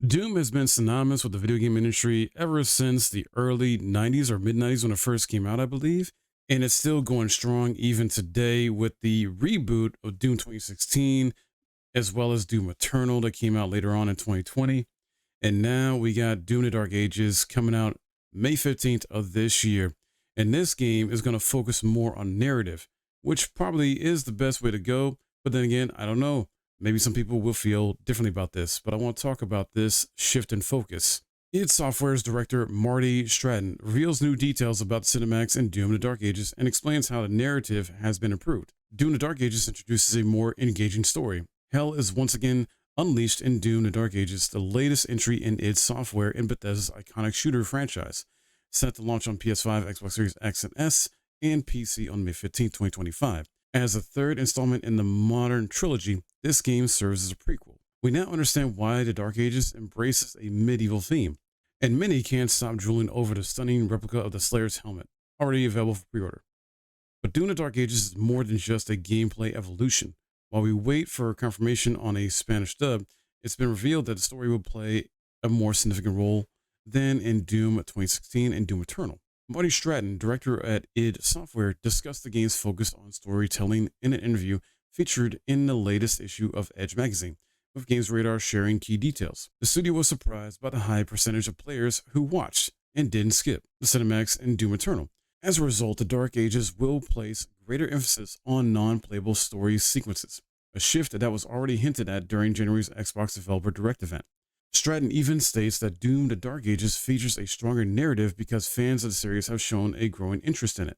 Doom has been synonymous with the video game industry ever since the early 90s or mid 90s when it first came out, I believe. And it's still going strong even today with the reboot of Doom 2016, as well as Doom Eternal that came out later on in 2020. And now we got Doom the Dark Ages coming out May 15th of this year. And this game is going to focus more on narrative, which probably is the best way to go. But then again, I don't know. Maybe some people will feel differently about this, but I want to talk about this shift in focus. id Software's director Marty Stratton reveals new details about cinematics in Doom the Dark Ages and explains how the narrative has been improved. Doom the Dark Ages introduces a more engaging story. Hell is once again unleashed in Doom the Dark Ages, the latest entry in id Software and Bethesda's iconic shooter franchise, set to launch on PS5, Xbox Series X and S, and PC on May 15, 2025. As a third installment in the modern trilogy, this game serves as a prequel. We now understand why the Dark Ages embraces a medieval theme, and many can't stop drooling over the stunning replica of the Slayer's helmet, already available for pre-order. But Doom the Dark Ages is more than just a gameplay evolution. While we wait for confirmation on a Spanish dub, it's been revealed that the story will play a more significant role than in Doom 2016 and Doom Eternal. Marty Stratton, director at id Software, discussed the game's focus on storytelling in an interview featured in the latest issue of Edge magazine, with Games Radar sharing key details. The studio was surprised by the high percentage of players who watched and didn't skip the cinematics in Doom Eternal. As a result, the Dark Ages will place greater emphasis on non-playable story sequences, a shift that was already hinted at during January's Xbox Developer Direct event. Stratton even states that Doom the Dark Ages features a stronger narrative because fans of the series have shown a growing interest in it,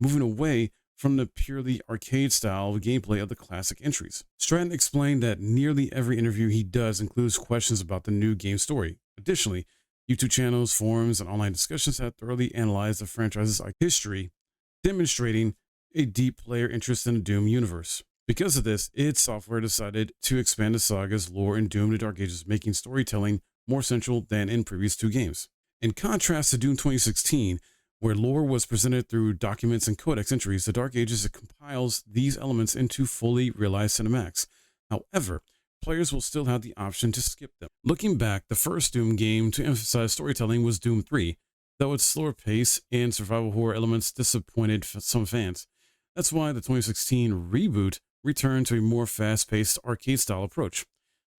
moving away from the purely arcade style of gameplay of the classic entries. Stratton explained that nearly every interview he does includes questions about the new game story. Additionally, YouTube channels, forums, and online discussions have thoroughly analyzed the franchise's history, demonstrating a deep player interest in the Doom universe. Because of this, id Software decided to expand the saga's lore in Doom the Dark Ages, making storytelling more central than in previous two games. In contrast to Doom 2016, where lore was presented through documents and codex entries, the Dark Ages compiles these elements into fully realized cinematics. However, players will still have the option to skip them. Looking back, the first Doom game to emphasize storytelling was Doom 3, though its slower pace and survival horror elements disappointed some fans. That's why the 2016 reboot returned to a more fast-paced arcade-style approach.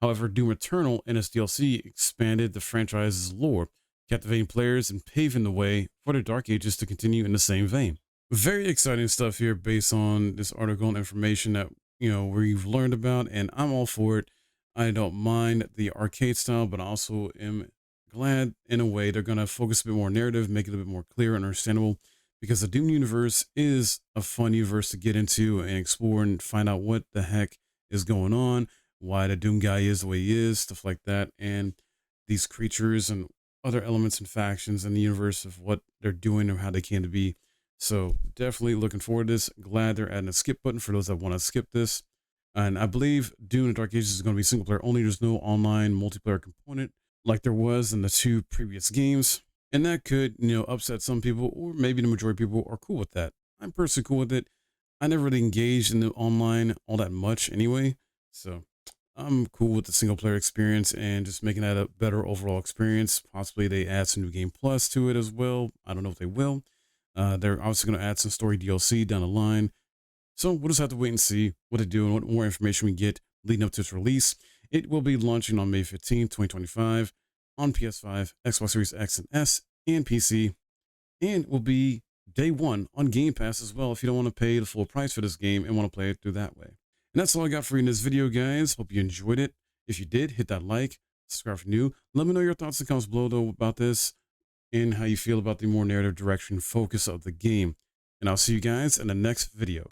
However, Doom Eternal and its DLC expanded the franchise's lore, captivating players and paving the way for the Dark Ages to continue in the same vein. Very exciting stuff here based on this article and information that we've learned about, and I'm all for it. I don't mind the arcade style, but I also am glad in a way they're going to focus a bit more on narrative, make it a bit more clear and understandable, because the Doom universe is a fun universe to get into and explore and find out what the heck is going on, why the Doom guy is the way he is, stuff like that, and these creatures and other elements and factions in the universe of what they're doing or how they came to be. So definitely looking forward to this. Glad they're adding a skip button for those that want to skip this. And I believe Doom the Dark Ages is going to be single player only. There's no online multiplayer component like there was in the two previous games. And that could, upset some people, or maybe the majority of people are cool with that. I'm personally cool with it. I never really engaged in the online all that much anyway. So I'm cool with the single player experience and just making that a better overall experience. Possibly they add some new game plus to it as well. I don't know if they will. They're obviously going to add some story DLC down the line. So we'll just have to wait and see what they do and what more information we get leading up to its release. It will be launching on May 15, 2025 on PS5, Xbox Series X and S, and PC, and will be day one on Game Pass as well if you don't want to pay the full price for this game and want to play it through that way. And that's all I got for you in this video, guys. Hope you enjoyed it. If you did, hit that like, subscribe if you're new. Let me know your thoughts in the comments below, though, about this and how you feel about the more narrative direction focus of the game. And I'll see you guys in the next video.